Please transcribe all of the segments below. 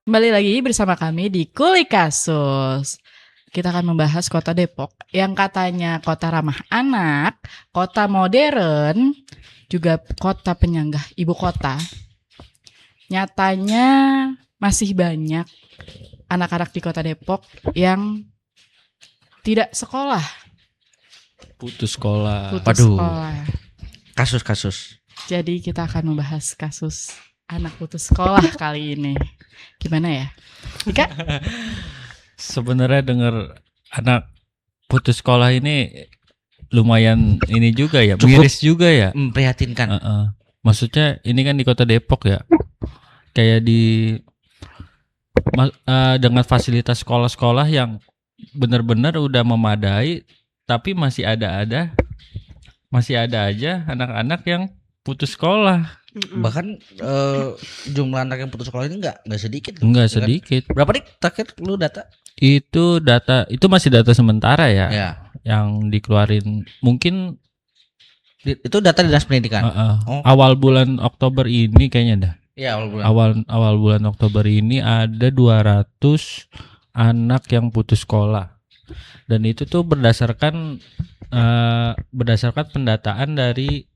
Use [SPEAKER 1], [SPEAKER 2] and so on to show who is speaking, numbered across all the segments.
[SPEAKER 1] Kembali lagi bersama kami di Kulik Kasus. Kita akan membahas kota Depok yang katanya kota ramah anak, kota modern, juga kota penyanggah ibu kota. Nyatanya masih banyak anak-anak di kota Depok yang tidak sekolah,
[SPEAKER 2] Putus sekolah.
[SPEAKER 1] putus sekolah.
[SPEAKER 3] Kasus-kasus.
[SPEAKER 1] Jadi kita akan membahas kasus anak putus sekolah kali ini. Gimana ya? Ika?
[SPEAKER 2] Sebenarnya dengar anak putus sekolah ini lumayan ini juga ya,
[SPEAKER 3] Cukup
[SPEAKER 2] miris juga ya.
[SPEAKER 3] Memprihatinkan.
[SPEAKER 2] Maksudnya ini kan di kota Depok ya. Kayak dengan fasilitas sekolah-sekolah yang benar-benar udah memadai, tapi masih ada aja anak-anak yang putus sekolah.
[SPEAKER 3] Bahkan jumlah anak yang putus sekolah ini nggak sedikit.
[SPEAKER 2] Enggak
[SPEAKER 3] Ya kan?
[SPEAKER 2] sedikit.
[SPEAKER 3] Berapa nih terakhir lu data?
[SPEAKER 2] Itu masih data sementara ya.
[SPEAKER 3] Ya.
[SPEAKER 2] Yang dikeluarin mungkin
[SPEAKER 3] Itu data Dinas Pendidikan. Oh.
[SPEAKER 2] awal bulan Oktober ini kayaknya dah.
[SPEAKER 3] Iya, awal bulan.
[SPEAKER 2] Awal bulan Oktober ini ada 200 anak yang putus sekolah. Dan itu tuh berdasarkan pendataan dari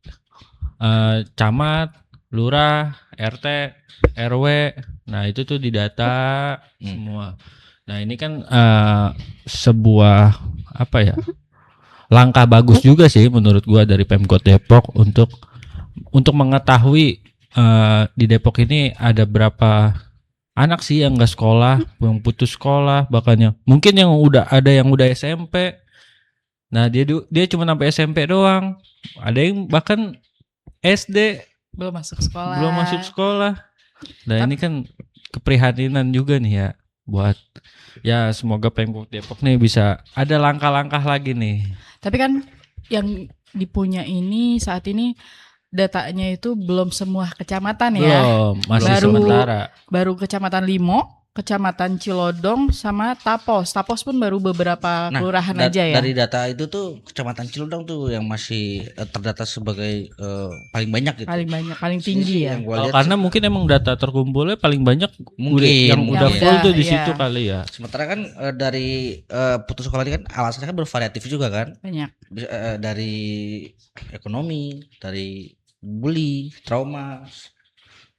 [SPEAKER 2] camat, lurah, RT, RW. Nah, itu tuh didata semua. Nah, ini kan sebuah apa ya? Langkah bagus juga sih menurut gua dari Pemkot Depok untuk mengetahui di Depok ini ada berapa anak sih yang enggak sekolah, yang putus sekolah, bahkan mungkin yang udah SMP. Nah, dia cuma sampai SMP doang. Ada yang bahkan SD
[SPEAKER 1] Belum masuk sekolah.
[SPEAKER 2] Nah, ini kan keprihatinan juga nih ya buat ya semoga Pemkot Depok nih bisa ada langkah-langkah lagi nih.
[SPEAKER 1] Tapi kan yang dipunya ini saat ini datanya itu belum semua kecamatan ya.
[SPEAKER 2] Belum, masih sementara.
[SPEAKER 1] Baru Kecamatan Limo, Kecamatan Cilodong sama Tapos. Tapos pun baru beberapa kelurahan aja ya.
[SPEAKER 3] Dari data itu tuh Kecamatan Cilodong tuh yang masih terdata sebagai paling banyak gitu.
[SPEAKER 1] Paling tinggi ya.
[SPEAKER 3] Yang gua lihat
[SPEAKER 2] Karena mungkin emang data terkumpulnya paling banyak
[SPEAKER 3] Mungkin,
[SPEAKER 2] yang udah
[SPEAKER 1] yang
[SPEAKER 2] full
[SPEAKER 1] udah,
[SPEAKER 2] tuh di
[SPEAKER 1] iya.
[SPEAKER 2] situ kali ya.
[SPEAKER 3] sementara kan dari putus sekolah ini kan alasannya kan bervariatif juga kan.
[SPEAKER 1] Banyak.
[SPEAKER 3] Dari ekonomi, dari bully, trauma,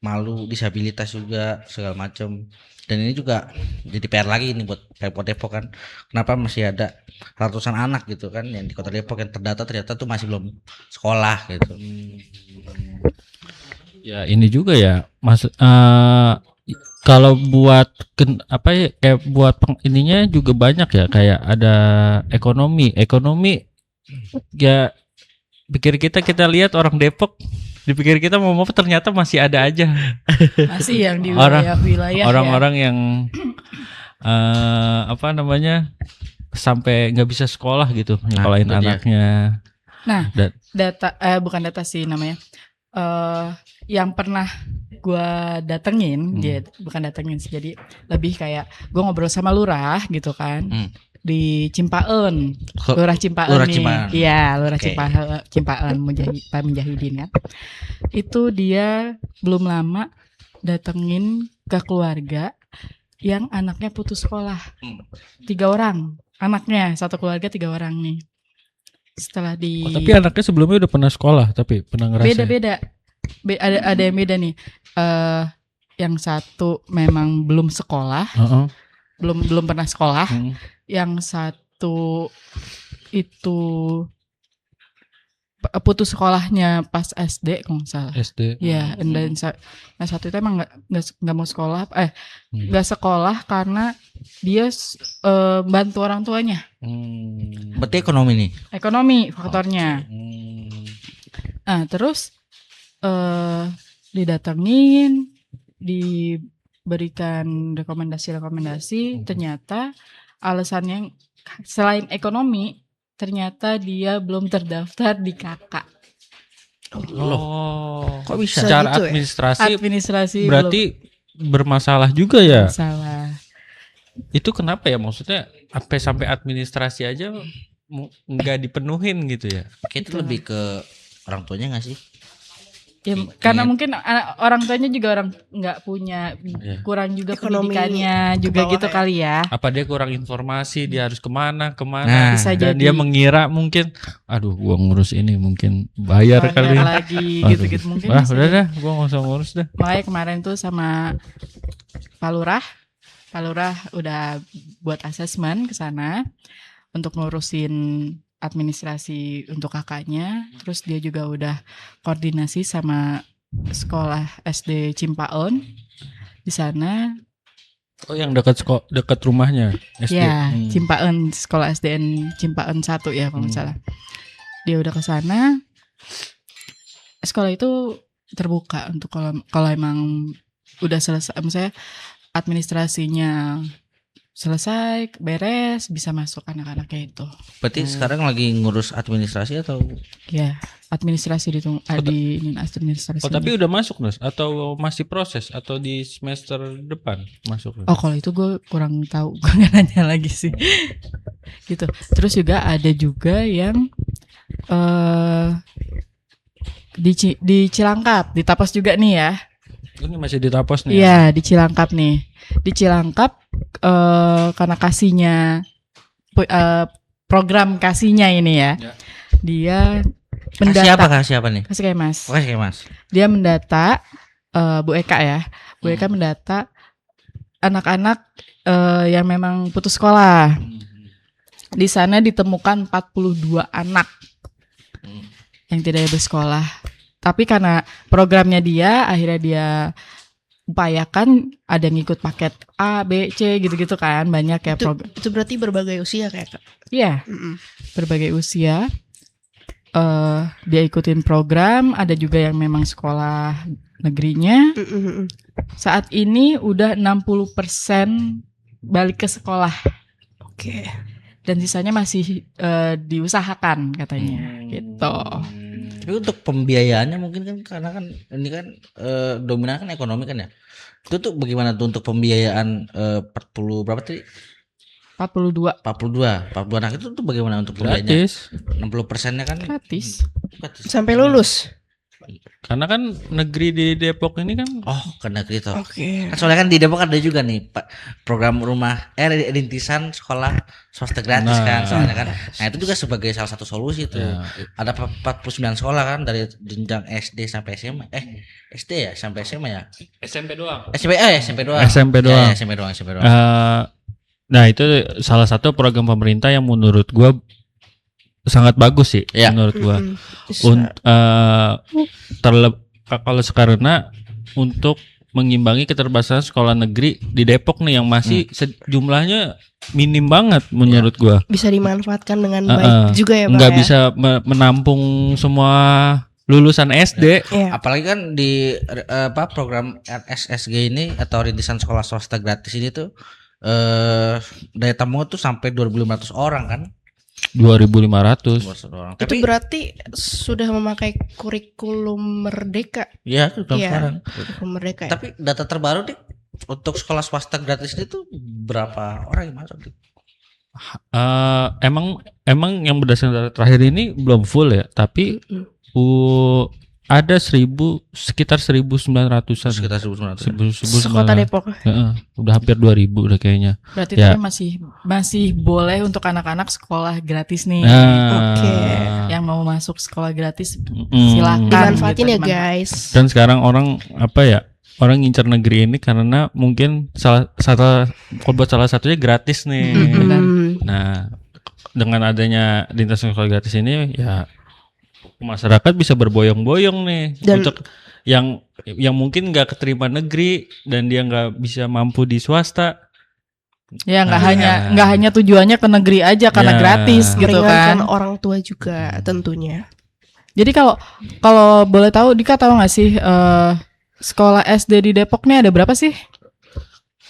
[SPEAKER 3] malu, disabilitas juga segala macam. Dan ini juga jadi PR lagi nih buat Pemkot Depok kan. Kenapa masih ada ratusan anak gitu kan yang di Kota Depok yang terdata ternyata tuh masih belum sekolah gitu.
[SPEAKER 2] Ya ini juga ya, kalau buat kayak buat ininya juga banyak ya, kayak ada ekonomi ya. Pikir kita lihat orang Depok, dipikir kita mau ternyata masih ada aja
[SPEAKER 1] Masih yang di wilayah
[SPEAKER 2] orang-orang yang sampai nggak bisa sekolah gitu nyekolahin
[SPEAKER 3] itu dia.
[SPEAKER 2] anaknya.
[SPEAKER 1] Nah, bukan data sih namanya. Yang pernah gua datengin, bukan datengin sih, jadi lebih kayak gua ngobrol sama lurah gitu kan. Di Cimpaen, Lurah Cimpaen nih. Iya, Lurah
[SPEAKER 3] Oke.
[SPEAKER 1] Cimpaen Pak Mujahidin kan. Itu dia belum lama datengin ke keluarga yang anaknya putus sekolah. 3 orang anaknya, satu keluarga 3 orang nih. Setelah
[SPEAKER 2] Tapi anaknya sebelumnya udah pernah sekolah, tapi pernah ngerasain.
[SPEAKER 1] beda-beda. Ada yang beda nih. Yang satu memang belum sekolah, belum pernah sekolah. Yang satu itu putus sekolahnya pas SD kalau nggak salah.
[SPEAKER 2] SD.
[SPEAKER 1] Ya, dan yang satu itu emang nggak mau sekolah, nggak sekolah karena dia bantu orang tuanya.
[SPEAKER 3] Berarti ekonomi nih.
[SPEAKER 1] Ekonomi faktornya. Nah, terus didatengin, diberikan rekomendasi, ternyata alasannya selain ekonomi, ternyata dia belum terdaftar di kakak.
[SPEAKER 3] Kok bisa?
[SPEAKER 2] Secara
[SPEAKER 1] gitu ya?
[SPEAKER 2] administrasi
[SPEAKER 1] Berarti
[SPEAKER 2] berarti bermasalah juga ya.
[SPEAKER 1] salah.
[SPEAKER 2] Itu kenapa ya, maksudnya sampai administrasi aja nggak dipenuhin gitu ya?
[SPEAKER 3] Itu lebih ke orang tuanya nggak sih?
[SPEAKER 1] Ya, karena mungkin orang tuanya juga orang nggak punya, kurang juga
[SPEAKER 4] Ekonomi
[SPEAKER 1] pendidikannya juga
[SPEAKER 4] bawah
[SPEAKER 1] gitu
[SPEAKER 4] ya.
[SPEAKER 1] kali ya.
[SPEAKER 2] Apa dia kurang informasi, dia harus kemana
[SPEAKER 3] Nah,
[SPEAKER 1] Bisa
[SPEAKER 2] dan
[SPEAKER 1] jadi.
[SPEAKER 2] dia mengira mungkin aduh gua ngurus ini mungkin bayar kali.
[SPEAKER 1] Lagi
[SPEAKER 2] Aduh.
[SPEAKER 1] gitu-gitu mungkin.
[SPEAKER 2] Wah,
[SPEAKER 1] bisa
[SPEAKER 2] udah
[SPEAKER 1] jadi.
[SPEAKER 2] dah, gua nggak usah ngurus dah.
[SPEAKER 1] Makanya kemarin tuh sama Pak Lurah udah buat asesmen ke sana untuk ngurusin administrasi untuk kakaknya. Terus dia juga udah koordinasi sama sekolah SD Cimpaon di sana.
[SPEAKER 2] Oh, yang dekat rumahnya SD.
[SPEAKER 1] Ya, Cimpaon, sekolah SDN Cimpaon 1 ya kalau nggak salah. Dia udah ke sana. Sekolah itu terbuka untuk kalau emang udah selesai, misalnya administrasinya selesai, beres, bisa masuk anak-anaknya itu.
[SPEAKER 3] Berarti sekarang lagi ngurus administrasi atau?
[SPEAKER 1] Ya, administrasi di administrasi.
[SPEAKER 2] Oh, tapi udah masuk Nas atau masih proses atau di semester depan masuk?
[SPEAKER 1] Oh, kalau itu gue kurang tahu, gue nggak nanya lagi sih. Gitu. Terus juga ada juga yang di Cilangkap, di Tapos juga nih ya.
[SPEAKER 2] Ini masih di Tapos nih.
[SPEAKER 1] Iya, di Cilangkap nih. Di Cilangkap karena kasihnya program kasihnya ini ya. Dia mendata.
[SPEAKER 3] Kasih apa nih?
[SPEAKER 1] Kasih kayak Mas.
[SPEAKER 3] Kasih kayak Mas.
[SPEAKER 1] Dia mendata Bu Eka ya. Bu Eka mendata anak-anak yang memang putus sekolah. Di sana ditemukan 42 anak yang tidak bersekolah. Tapi karena programnya dia, akhirnya dia upayakan ada yang ikut paket A, B, C gitu-gitu kan, banyak ya program.
[SPEAKER 4] Itu berarti berbagai usia kayak Kak.
[SPEAKER 1] Iya, berbagai usia. Dia ikutin program, ada juga yang memang sekolah negerinya. Saat ini udah 60% balik ke sekolah.
[SPEAKER 4] Oke.
[SPEAKER 1] Dan sisanya masih diusahakan katanya gitu.
[SPEAKER 3] Tapi untuk pembiayaannya mungkin kan karena kan ini kan dominan kan ekonomi kan ya. Itu tuh bagaimana tuh untuk pembiayaan 40 berapa tadi?
[SPEAKER 1] 42
[SPEAKER 3] anak itu tuh bagaimana untuk pembiayaannya?
[SPEAKER 2] Gratis.
[SPEAKER 3] 60%-nya kan
[SPEAKER 1] gratis.
[SPEAKER 4] Sampai lulus.
[SPEAKER 2] Karena kan negeri di Depok ini kan
[SPEAKER 3] ke negeri tuh.
[SPEAKER 4] Oke.
[SPEAKER 3] Kan soalnya kan di Depok ada juga nih Pak program rumah rintisan sekolah swasta gratis kan soalnya kan. Nah itu juga sebagai salah satu solusi tuh.
[SPEAKER 2] Ya.
[SPEAKER 3] Ada 49 sekolah kan dari jenjang SD sampai SMA. SD ya sampai SMA ya.
[SPEAKER 2] SMP doang.
[SPEAKER 3] SMP doang.
[SPEAKER 2] SMP doang.
[SPEAKER 3] Ya, SMP doang.
[SPEAKER 2] Nah itu salah satu program pemerintah yang menurut gua sangat bagus sih menurut gua. Kalau sekarang untuk mengimbangi keterbatasan sekolah negeri di Depok nih yang masih jumlahnya minim banget menurut gua.
[SPEAKER 4] Bisa dimanfaatkan dengan baik juga ya Pak.
[SPEAKER 2] Nggak bisa menampung semua lulusan SD.
[SPEAKER 3] Apalagi kan di program RSSG ini atau rintisan sekolah swasta gratis ini tuh daya tampung tuh sampai 2.500 orang kan.
[SPEAKER 2] 2.500.
[SPEAKER 4] Itu berarti sudah memakai kurikulum merdeka.
[SPEAKER 3] Iya, sekarang.
[SPEAKER 4] Kurikulum merdeka.
[SPEAKER 3] Tapi data terbaru nih untuk sekolah swasta gratis ini tuh berapa orang yang masuk?
[SPEAKER 2] Emang yang berdasarkan data terakhir ini belum full ya, tapi ada sekitar 1.900-an.
[SPEAKER 3] Sekitar 1.900.
[SPEAKER 4] Sekota Depok.
[SPEAKER 2] Udah hampir 2.000 udah kayaknya.
[SPEAKER 1] Berarti tapi masih boleh untuk anak-anak sekolah gratis nih.
[SPEAKER 4] Oke.
[SPEAKER 1] Yang mau masuk sekolah gratis silakan.
[SPEAKER 4] Dimanfaatin ya guys.
[SPEAKER 2] Dan sekarang orang orang ngincer negeri ini karena mungkin salah satunya gratis nih. Nah, dengan adanya lintasan sekolah gratis ini ya masyarakat bisa berboyong-boyong nih untuk yang mungkin nggak keterima negeri dan dia nggak bisa mampu di swasta.
[SPEAKER 1] Ya nggak hanya tujuannya ke negeri aja karena gratis gitu kan.
[SPEAKER 4] Orang tua juga tentunya.
[SPEAKER 1] Jadi kalau boleh tahu Dika tahu nggak sih sekolah SD di Depok nih ada berapa sih?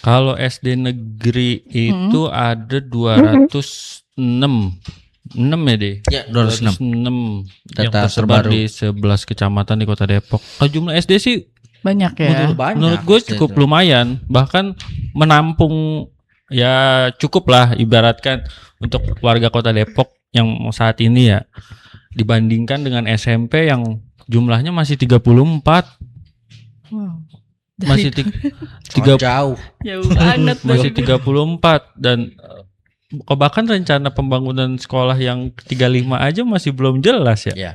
[SPEAKER 2] Kalau SD negeri itu ada 206. 6 ya deh.
[SPEAKER 3] Ya, 206.
[SPEAKER 2] Yang tersebar di 11 kecamatan di Kota Depok. Kalau jumlah SD sih
[SPEAKER 1] banyak ya.
[SPEAKER 2] Menurut gue cukup lumayan, bahkan menampung ya cukup lah ibaratkan untuk warga Kota Depok yang saat ini ya, dibandingkan dengan SMP yang jumlahnya masih 34.
[SPEAKER 1] Wow.
[SPEAKER 2] Masih
[SPEAKER 3] Sangat jauh.
[SPEAKER 1] Jauh banget
[SPEAKER 2] masih
[SPEAKER 1] dong.
[SPEAKER 2] 34 dan bahkan rencana pembangunan sekolah yang 35 aja masih belum jelas ya.
[SPEAKER 3] Ya.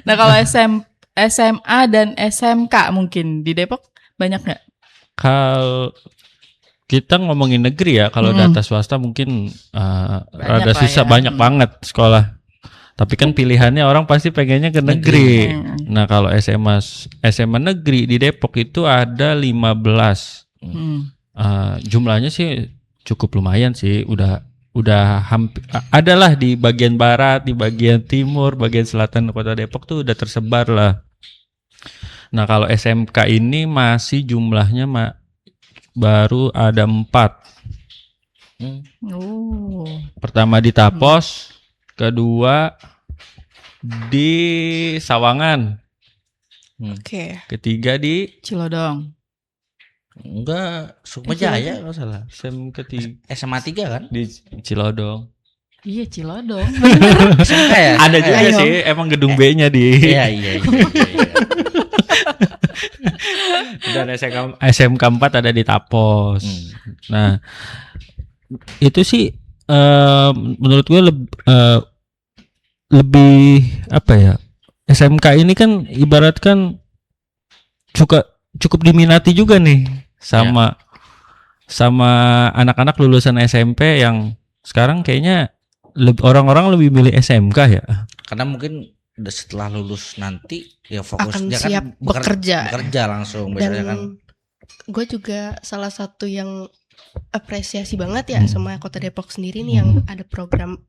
[SPEAKER 1] Nah kalau SMA dan SMK mungkin di Depok banyak nggak?
[SPEAKER 2] Kalau kita ngomongin negeri ya, kalau data swasta mungkin rada
[SPEAKER 1] lah
[SPEAKER 2] susah,
[SPEAKER 1] ya.
[SPEAKER 2] banyak banget sekolah. Tapi kan pilihannya orang pasti pengennya ke negeri. Nah kalau SMA negeri di Depok itu ada 15. Jumlahnya sih cukup lumayan sih, udah hampir adalah di bagian barat, di bagian timur, bagian selatan kota Depok tuh udah tersebar lah. Nah kalau SMK ini masih jumlahnya baru ada 4. Pertama di Tapos, kedua di Sawangan,
[SPEAKER 4] Oke.
[SPEAKER 2] ketiga di
[SPEAKER 1] Cilodong.
[SPEAKER 3] Enggak, Sukma Jaya kalau salah.
[SPEAKER 2] ketiga
[SPEAKER 3] SMA 3 kan?
[SPEAKER 2] di Cilodong.
[SPEAKER 1] Iya Cilodong.
[SPEAKER 3] SMK ya?
[SPEAKER 2] Ada juga
[SPEAKER 4] Ayo.
[SPEAKER 2] sih, emang gedung B-nya di.
[SPEAKER 3] Iya.
[SPEAKER 2] Dan SMK 4 ada di Tapos. Nah, itu sih menurut gue lebih apa ya? SMK ini kan ibaratkan cukup diminati juga nih sama anak-anak lulusan SMP yang sekarang kayaknya orang-orang lebih milih SMK ya.
[SPEAKER 3] Karena mungkin setelah lulus nanti ya fokus
[SPEAKER 4] Akan
[SPEAKER 3] dia
[SPEAKER 4] siap
[SPEAKER 3] kan bekerja langsung biasanya kan.
[SPEAKER 4] Dan gue juga salah satu yang apresiasi banget ya sama Kota Depok sendiri nih yang ada program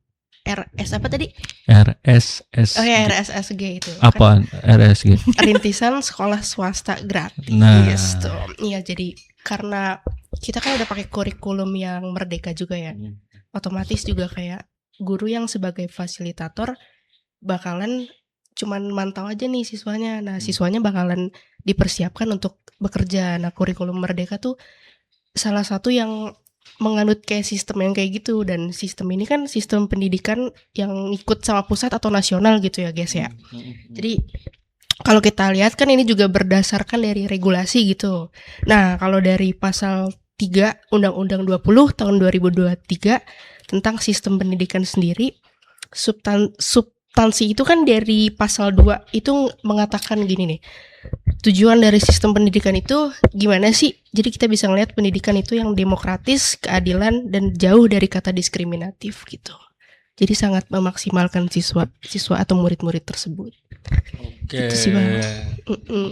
[SPEAKER 4] RS apa tadi?
[SPEAKER 2] RSS.
[SPEAKER 4] Oh ya RSSG itu.
[SPEAKER 2] Apaan RSG?
[SPEAKER 4] Rintisan sekolah swasta gratis.
[SPEAKER 2] Nah.
[SPEAKER 4] Tuh. Iya jadi karena kita kan udah pakai kurikulum yang merdeka juga ya. Otomatis juga kayak guru yang sebagai fasilitator bakalan cuman mantau aja nih siswanya. Nah, siswanya bakalan dipersiapkan untuk bekerja. Nah, kurikulum merdeka tuh salah satu yang menganut kayak sistem yang kayak gitu, dan sistem ini kan sistem pendidikan yang ikut sama pusat atau nasional gitu ya guys ya. Jadi kalau kita lihat kan ini juga berdasarkan dari regulasi gitu. Nah kalau dari pasal 3 Undang-Undang 20 tahun 2023 tentang sistem pendidikan sendiri, substansi itu kan dari pasal 2 itu mengatakan gini nih. Tujuan dari sistem pendidikan itu gimana sih? Jadi kita bisa ngelihat pendidikan itu yang demokratis, keadilan, dan jauh dari kata diskriminatif gitu. Jadi sangat memaksimalkan siswa atau murid-murid tersebut.
[SPEAKER 2] Oke.
[SPEAKER 4] Gitu sih Bang.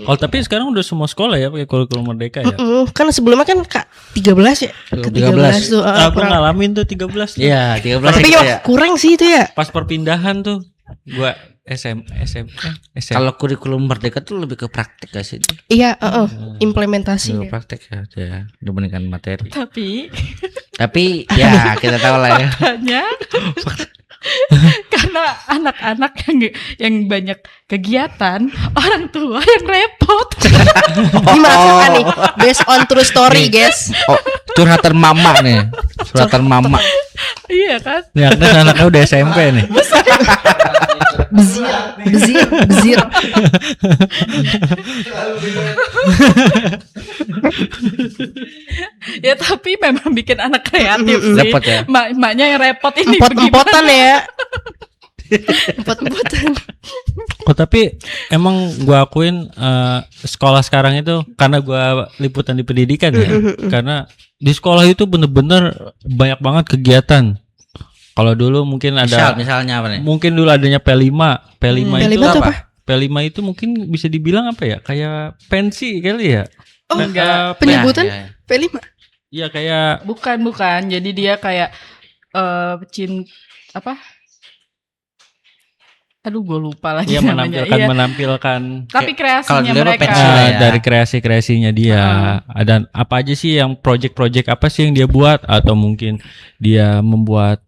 [SPEAKER 2] Oh tapi sekarang udah semua sekolah ya pakai kurikulum merdeka ya?
[SPEAKER 4] Kan sebelumnya kan Kak 13 ya? Ke 13 tuh.
[SPEAKER 2] Aku ngalamin tuh 13 tuh.
[SPEAKER 3] Iya, 13
[SPEAKER 4] Tapi
[SPEAKER 3] gitu
[SPEAKER 4] ya kurang sih itu ya.
[SPEAKER 2] Pas perpindahan tuh gua SM.
[SPEAKER 3] Kalau kurikulum merdeka tuh lebih ke praktik gak sih?
[SPEAKER 4] Iya, implementasi.
[SPEAKER 3] Lebih praktik ya dibandingkan materi.
[SPEAKER 1] Tapi
[SPEAKER 3] ya kita tahu lah ya.
[SPEAKER 1] hanya karena anak-anak yang banyak kegiatan, orang tua yang repot.
[SPEAKER 4] Ini maksudnya nih based on true story guys.
[SPEAKER 3] Oh, curhatan mama nih. Curhatan mama.
[SPEAKER 1] Iya kan?
[SPEAKER 2] Ya kan anaknya udah SMP nih.
[SPEAKER 4] Bezir.
[SPEAKER 1] Ya tapi memang bikin anak kreatif sih.
[SPEAKER 3] Repot ya.
[SPEAKER 1] Maknya yang repot ini
[SPEAKER 4] Empot-empotan ya. Empot-empotan.
[SPEAKER 2] Oh tapi emang gua akuin sekolah sekarang itu karena gua liputan di pendidikan ya. Karena di sekolah itu bener-bener banyak banget kegiatan. Kalau dulu mungkin ada
[SPEAKER 3] misalnya apa nih?
[SPEAKER 2] Mungkin dulu adanya P5
[SPEAKER 4] P5
[SPEAKER 2] itu
[SPEAKER 4] itu apa?
[SPEAKER 2] P5 itu mungkin bisa dibilang apa ya? Kayak pensi kali ya?
[SPEAKER 4] Oh,
[SPEAKER 1] enggak.
[SPEAKER 4] penyebutan
[SPEAKER 3] Ya.
[SPEAKER 4] P5.
[SPEAKER 2] Iya kayak
[SPEAKER 1] Bukan. Jadi dia kayak apa? Aduh, gue lupa lagi
[SPEAKER 2] dia
[SPEAKER 1] namanya.
[SPEAKER 2] menampilkan
[SPEAKER 1] Tapi kreasinya
[SPEAKER 3] kalau dulu
[SPEAKER 1] mereka.
[SPEAKER 3] pensi lah ya.
[SPEAKER 2] dari kreasinya dia. Ada apa aja sih yang project apa sih yang dia buat, atau mungkin dia membuat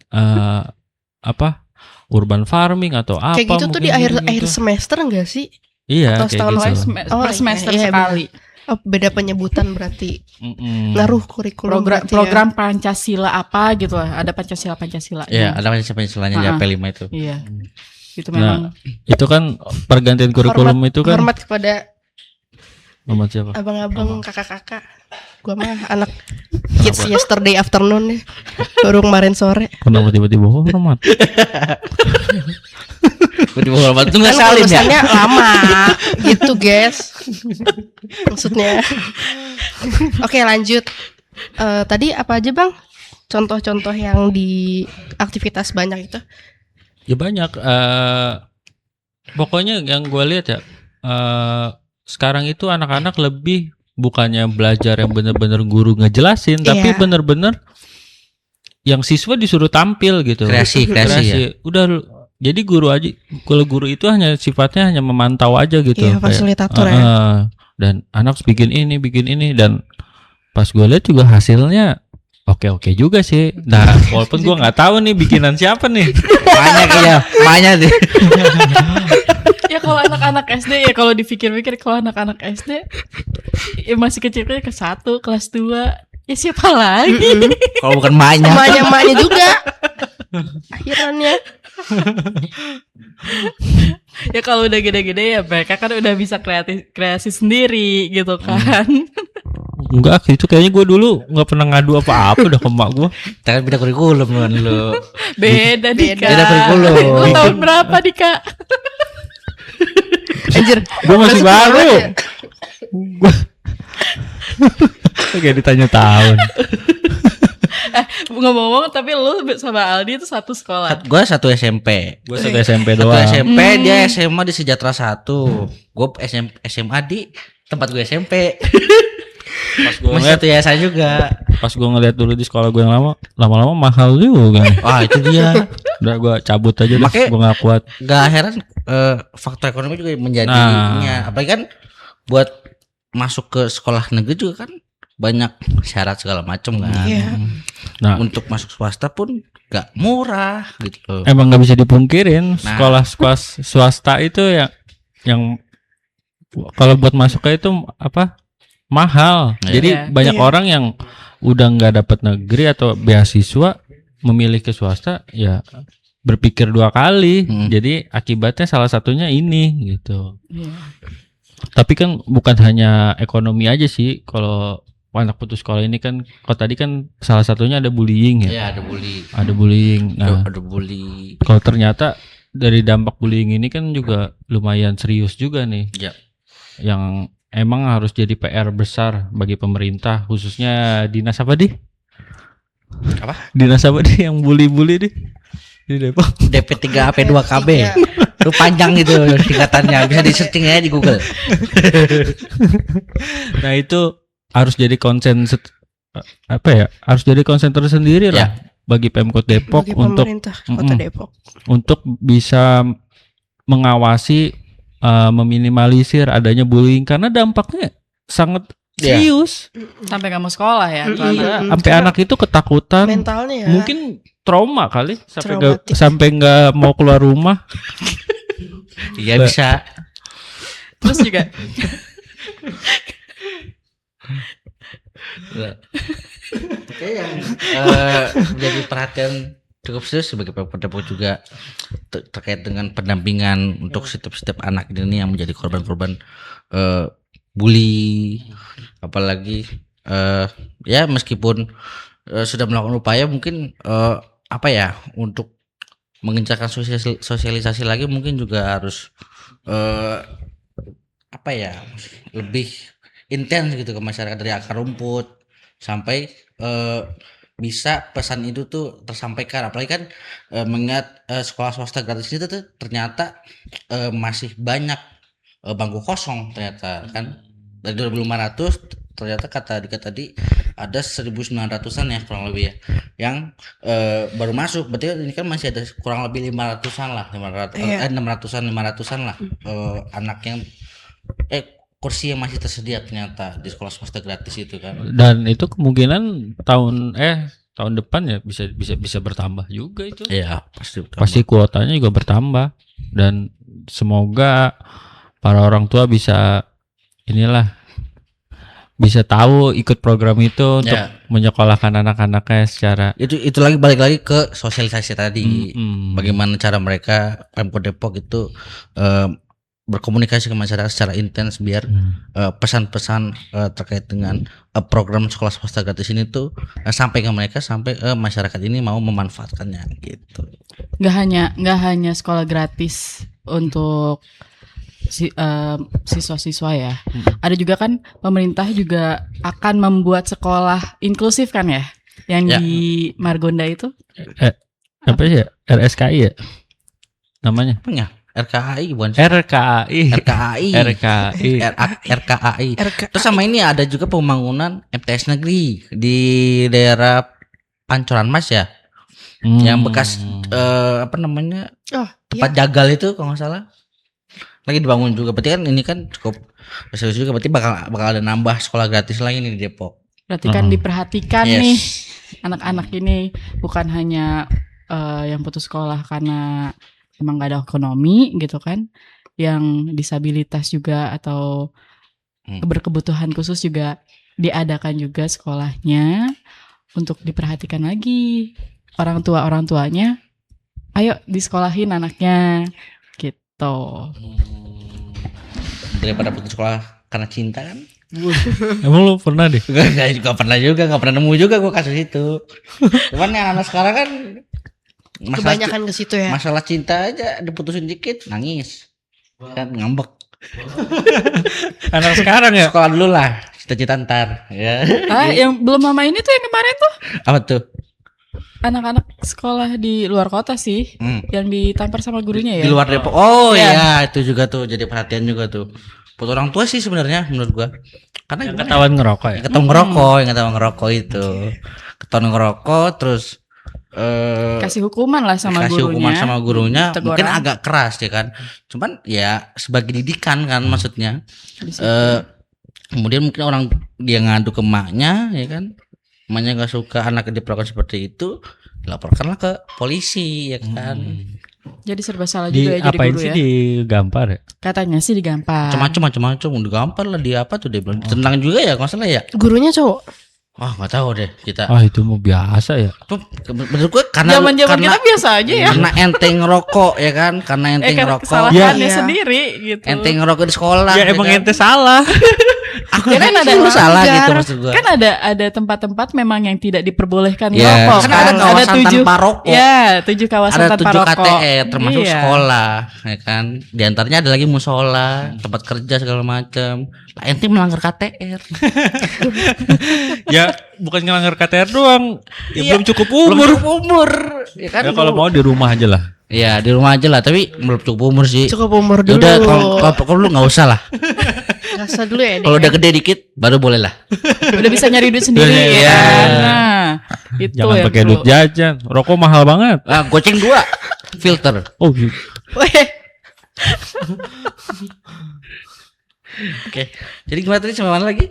[SPEAKER 2] apa? Urban farming atau apa?
[SPEAKER 4] Kayak gitu tuh di
[SPEAKER 2] mungkin
[SPEAKER 4] akhir semester enggak sih?
[SPEAKER 2] Iya,
[SPEAKER 4] atau
[SPEAKER 2] kayak
[SPEAKER 4] setahun
[SPEAKER 2] gitu.
[SPEAKER 1] Per semester
[SPEAKER 4] iya,
[SPEAKER 1] sekali.
[SPEAKER 4] Oh, beda penyebutan berarti.
[SPEAKER 2] Mm-mm.
[SPEAKER 4] Ngaruh kurikulum berarti ya.
[SPEAKER 1] Program Pancasila apa gitu lah. Ada Pancasila.
[SPEAKER 3] Iya, ada Pancasilanya di
[SPEAKER 1] Ah.
[SPEAKER 3] P5 itu.
[SPEAKER 1] Iya. gitu memang.
[SPEAKER 2] Itu kan pergantian kurikulum itu kan
[SPEAKER 4] Hormat kepada
[SPEAKER 2] hormat siapa?
[SPEAKER 4] abang-abang, kakak-kakak. Gua mah anak kids yesterday afternoon ya. Baru kemarin sore.
[SPEAKER 2] Kenapa tiba-tiba hormat?
[SPEAKER 3] Tiba-tiba hormat itu nggak
[SPEAKER 4] Kan
[SPEAKER 3] salim ya.
[SPEAKER 4] lulusannya lama gitu guys. Maksudnya. Oke lanjut. Tadi apa aja bang? Contoh-contoh yang di aktivitas banyak itu.
[SPEAKER 2] Ya banyak. Pokoknya yang gue lihat ya, sekarang itu anak-anak lebih bukannya belajar yang benar-benar guru ngejelasin, tapi
[SPEAKER 4] Iya.
[SPEAKER 2] benar-benar yang siswa disuruh tampil gitu.
[SPEAKER 3] Kreasi ya.
[SPEAKER 2] Udah, jadi guru aja. Kalau guru itu hanya sifatnya hanya memantau aja gitu.
[SPEAKER 4] Iya fasilitator ya.
[SPEAKER 2] Dan anak bikin ini dan pas gue lihat juga hasilnya oke juga sih. Nah, walaupun gue nggak tahu nih bikinan siapa nih.
[SPEAKER 3] Banyak deh.
[SPEAKER 1] Ya kalau anak-anak SD ya kalau dipikir-pikir kalau anak-anak SD ya masih kecil-kecil ke 1 kelas 2 ya siapa lagi?
[SPEAKER 3] Kalau bukan banyak.
[SPEAKER 4] Emaknya juga. Akhirannya.
[SPEAKER 1] Ya kalau udah gede-gede ya mereka kan udah bisa kreasi sendiri gitu kan.
[SPEAKER 2] Enggak, itu kayaknya gue dulu nggak pernah ngadu apa-apa udah ke emak gue.
[SPEAKER 3] Jangan beda kurikulum kan lu.
[SPEAKER 1] Beda Dika.
[SPEAKER 3] Beda kurikulum.
[SPEAKER 1] Lu tahun berapa Dika?
[SPEAKER 4] Anjir.
[SPEAKER 2] Gue masih baru.
[SPEAKER 4] Ya?
[SPEAKER 2] Gue kayak ditanya tahun.
[SPEAKER 1] Ngomong-ngomong tapi lu sama Aldi itu satu sekolah.
[SPEAKER 3] Gue satu SMP.
[SPEAKER 2] Gue satu SMP
[SPEAKER 3] Satu
[SPEAKER 2] doang.
[SPEAKER 3] SMP, dia SMA di Sejahtera 1. Gue SMA di tempat gue SMP.
[SPEAKER 2] Pas gue
[SPEAKER 3] Masih
[SPEAKER 2] ngeliat,
[SPEAKER 3] satu yayasan juga.
[SPEAKER 2] pas gue ngeliat dulu di sekolah gue yang lama-lama mahal juga kan.
[SPEAKER 3] Wah itu dia.
[SPEAKER 2] Udah gue cabut aja deh,
[SPEAKER 3] Makanya-
[SPEAKER 2] gue gak kuat.
[SPEAKER 3] Gak heran faktor ekonomi juga menjadinya. Apalagi kan buat masuk ke sekolah negeri juga kan banyak syarat segala macam kan.
[SPEAKER 4] Iya.
[SPEAKER 2] Nah,
[SPEAKER 3] Untuk masuk swasta pun gak murah gitu loh.
[SPEAKER 2] emang gak bisa dipungkirin
[SPEAKER 3] Nah.
[SPEAKER 2] sekolah swasta itu yang kalau buat masuknya itu apa mahal.
[SPEAKER 3] Iya.
[SPEAKER 2] Jadi
[SPEAKER 1] Iya.
[SPEAKER 2] banyak
[SPEAKER 4] Iya.
[SPEAKER 2] orang yang udah nggak dapat negeri atau beasiswa memilih ke swasta ya berpikir 2 kali. Jadi akibatnya salah satunya ini gitu.
[SPEAKER 1] Iya.
[SPEAKER 2] Tapi kan bukan hanya ekonomi aja sih kalau anak putus sekolah ini kan. Kalau tadi kan salah satunya ada bullying ya.
[SPEAKER 3] Iya ada bully.
[SPEAKER 2] Ada bullying. Nah,
[SPEAKER 3] Ada bully.
[SPEAKER 2] kalau ternyata dari dampak bullying ini kan juga lumayan serius juga nih.
[SPEAKER 3] Iya.
[SPEAKER 2] Yang emang harus jadi PR besar bagi pemerintah, khususnya dinas apa di?
[SPEAKER 3] Apa?
[SPEAKER 2] Dinas apa di yang bully-bully di Depok?
[SPEAKER 3] DP3 AP2KB.
[SPEAKER 4] Iya.
[SPEAKER 3] Itu panjang gitu tingkatannya. Bisa di searching aja di Google.
[SPEAKER 2] Nah itu harus jadi apa ya? Harus jadi konsen tersendiri lah bagi Pemkot Depok
[SPEAKER 4] Bagi
[SPEAKER 2] untuk
[SPEAKER 4] pemerintah Kota Depok.
[SPEAKER 2] untuk bisa mengawasi meminimalisir adanya bullying karena dampaknya sangat
[SPEAKER 3] Iya.
[SPEAKER 2] serius.
[SPEAKER 1] Sampai nggak mau sekolah ya.
[SPEAKER 4] Mm-mm.
[SPEAKER 1] karena-
[SPEAKER 2] Iya, sampai anak itu ketakutan.
[SPEAKER 4] Mentalnya ya.
[SPEAKER 2] Mungkin trauma kali sampai
[SPEAKER 4] Traumatik.
[SPEAKER 2] sampai nggak mau keluar rumah.
[SPEAKER 3] Iya bisa.
[SPEAKER 1] Terus juga
[SPEAKER 3] Oke yang jadi perhatian cukup serius sebagai Pemkot Depok juga terkait dengan pendampingan untuk setiap anak ini yang menjadi korban-korban bully, apalagi ya meskipun sudah melakukan upaya mungkin apa ya untuk mengencarkan sosialisasi lagi mungkin juga harus apa ya lebih intens gitu ke masyarakat dari akar rumput sampai bisa pesan itu tuh tersampaikan. Apalagi kan mengingat sekolah swasta gratis itu tuh ternyata masih banyak bangku kosong ternyata kan. Dari 2.500 ternyata kata Dika tadi ada 1.900-an ya kurang lebih ya yang baru masuk. Berarti ini kan masih ada kurang lebih 500-an lah, 600-an lah anak yang kursi yang masih tersedia ternyata di sekolah swasta gratis itu kan.
[SPEAKER 2] Dan itu kemungkinan tahun depan ya bisa bertambah juga itu.
[SPEAKER 3] Iya,
[SPEAKER 2] Pasti kuotanya juga bertambah dan semoga para orang tua bisa inilah bisa tahu ikut program itu untuk
[SPEAKER 3] Ya.
[SPEAKER 2] menyekolahkan anak-anaknya secara
[SPEAKER 3] Itu lagi balik lagi ke sosialisasi tadi.
[SPEAKER 2] Mm-mm.
[SPEAKER 3] Bagaimana cara mereka Pemkot Depok itu berkomunikasi ke masyarakat secara intens biar pesan-pesan terkait dengan program sekolah swasta gratis ini tuh sampai ke mereka, sampai masyarakat ini mau memanfaatkannya gitu.
[SPEAKER 1] Nggak hanya sekolah gratis untuk siswa-siswa ya. Ada juga kan pemerintah juga akan membuat sekolah inklusif kan ya, yang
[SPEAKER 3] Ya.
[SPEAKER 1] di Margonda itu.
[SPEAKER 2] apa sih ya? RSKI ya namanya?
[SPEAKER 3] Apanya? RKAI bukan?
[SPEAKER 2] RKI.
[SPEAKER 3] RKAI.
[SPEAKER 2] RKI.
[SPEAKER 3] RKAI. Terus sama ini ada juga pembangunan MTS negeri di daerah Pancoran Mas ya, yang bekas apa namanya
[SPEAKER 4] Oh,
[SPEAKER 3] tempat jagal itu kalau nggak salah lagi dibangun juga. Berarti kan ini kan cukup serius juga, berarti bakal ada nambah sekolah gratis lagi nih di Depok.
[SPEAKER 1] Berarti kan diperhatikan
[SPEAKER 3] Yes.
[SPEAKER 1] nih anak-anak ini, bukan hanya yang putus sekolah karena emang gak ada ekonomi gitu kan, yang disabilitas juga atau berkebutuhan khusus juga diadakan juga sekolahnya untuk diperhatikan lagi. Orang tuanya ayo disekolahin anaknya gitu.
[SPEAKER 3] Daripada putus sekolah karena cinta kan.
[SPEAKER 2] Emang lu pernah deh?
[SPEAKER 3] Gak pernah nemu juga gue kasus itu. Cuman yang anak sekarang kan
[SPEAKER 4] kebanyakan ke situ ya.
[SPEAKER 3] masalah cinta aja diputusin dikit nangis kan, ngambek.
[SPEAKER 2] Anak sekarang ya?
[SPEAKER 3] Sekolah dulu lah, cita-cita ntar ya.
[SPEAKER 1] Yang belum lama ini tuh yang kemarin tuh
[SPEAKER 3] Apa tuh?
[SPEAKER 1] anak-anak sekolah di luar kota sih, yang ditampar sama gurunya ya.
[SPEAKER 3] Di luar Depok. Oh
[SPEAKER 1] Iya.
[SPEAKER 3] iya, itu juga tuh jadi perhatian juga tuh buat orang tua sih sebenarnya menurut gua. Karena
[SPEAKER 2] Yang ketahuan ngerokok ya?
[SPEAKER 3] yang ketahuan ngerokok itu. Ketahuan ngerokok terus
[SPEAKER 1] Kasih hukuman lah sama
[SPEAKER 3] kasih
[SPEAKER 1] gurunya.
[SPEAKER 3] hukuman sama gurunya,
[SPEAKER 1] Teguran.
[SPEAKER 3] mungkin agak keras ya kan. Cuman ya sebagai didikan kan maksudnya.
[SPEAKER 1] Di situ.
[SPEAKER 3] Kemudian mungkin orang dia ngadu ke emaknya ya kan. Emaknya nggak suka anaknya diperlakukan seperti itu, laporkanlah ke polisi ya kan.
[SPEAKER 1] Jadi serba salah
[SPEAKER 2] Di
[SPEAKER 1] juga ya jadi
[SPEAKER 2] apain
[SPEAKER 1] guru
[SPEAKER 2] sih
[SPEAKER 1] ya.
[SPEAKER 2] digampar ya?
[SPEAKER 1] Katanya sih digampar.
[SPEAKER 3] Macam-macam udah gampar lah, dia apa tuh dia bilang tentang juga ya kalau nggak salah ya.
[SPEAKER 4] Gurunya cowok.
[SPEAKER 3] Wah nggak tahu deh kita.
[SPEAKER 2] Ah itu mau biasa ya.
[SPEAKER 3] Tuh, menurut gue karena
[SPEAKER 1] Zaman-zaman kita biasa aja ya.
[SPEAKER 3] karena ente ngerokok ya kan, karena ente
[SPEAKER 1] Kan
[SPEAKER 3] ngerokok.
[SPEAKER 1] kesalahannya
[SPEAKER 4] Iya.
[SPEAKER 1] sendiri gitu.
[SPEAKER 3] Ente ngerokok di sekolah.
[SPEAKER 2] Ya emang
[SPEAKER 3] kan?
[SPEAKER 2] ente salah.
[SPEAKER 3] Aku
[SPEAKER 1] Ya kan ada
[SPEAKER 3] lu salah
[SPEAKER 1] langgar.
[SPEAKER 3] gitu maksud gue.
[SPEAKER 1] Kan ada tempat-tempat memang yang tidak diperbolehkan
[SPEAKER 3] Ya,
[SPEAKER 1] merokok.
[SPEAKER 3] kan ada kawasan tanpa rokok.
[SPEAKER 1] Ya, 7 kawasan
[SPEAKER 3] Ada
[SPEAKER 1] tanpa
[SPEAKER 3] 7
[SPEAKER 1] rokok.
[SPEAKER 3] KTR termasuk
[SPEAKER 1] Iya.
[SPEAKER 3] sekolah ya kan. Di antaranya ada lagi musola, tempat kerja segala macam. Lah ente melanggar KTR.
[SPEAKER 2] Ya bukan ngelanggar KTR doang. Ya
[SPEAKER 3] Iya.
[SPEAKER 2] belum cukup
[SPEAKER 3] Belum
[SPEAKER 2] umur.
[SPEAKER 3] cukup umur. Ya kan.
[SPEAKER 2] Ya kalau mau di rumah aja lah.
[SPEAKER 3] Ya di rumah aja lah, tapi belum cukup umur sih.
[SPEAKER 4] Cukup umur
[SPEAKER 3] Ya
[SPEAKER 4] dulu.
[SPEAKER 3] udah kalau lu nggak usah lah.
[SPEAKER 4] Nggak usah dulu ya.
[SPEAKER 3] Kalau udah gede dikit baru boleh lah.
[SPEAKER 1] Udah bisa nyari duit sendiri
[SPEAKER 3] Iya.
[SPEAKER 1] ya kan. Nah, itu
[SPEAKER 2] Jangan
[SPEAKER 1] yang
[SPEAKER 2] pakai
[SPEAKER 1] perlu.
[SPEAKER 2] duit jajan. Rokok mahal banget.
[SPEAKER 3] Ah, goceng 2 filter.
[SPEAKER 2] Oh gitu.
[SPEAKER 4] Weh,
[SPEAKER 3] Oke. Jadi gimana tadi sama mana lagi?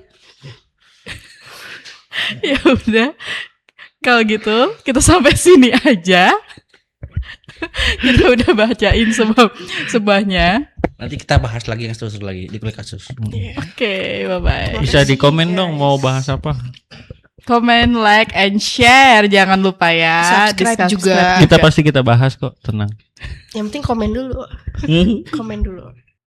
[SPEAKER 1] Ya udah. Kalau gitu kita sampai sini aja. Kita udah bacain sebuahnya.
[SPEAKER 3] Nanti kita bahas lagi yang seterusnya lagi di kulik kasus.
[SPEAKER 1] Oke, bye-bye.
[SPEAKER 2] Bisa di komen dong mau bahas apa?
[SPEAKER 1] Comment, like, and share. Jangan lupa ya.
[SPEAKER 4] Subscribe
[SPEAKER 1] Di
[SPEAKER 4] juga.
[SPEAKER 2] Kita pasti kita bahas kok, tenang.
[SPEAKER 4] yang penting komen dulu. Komen dulu.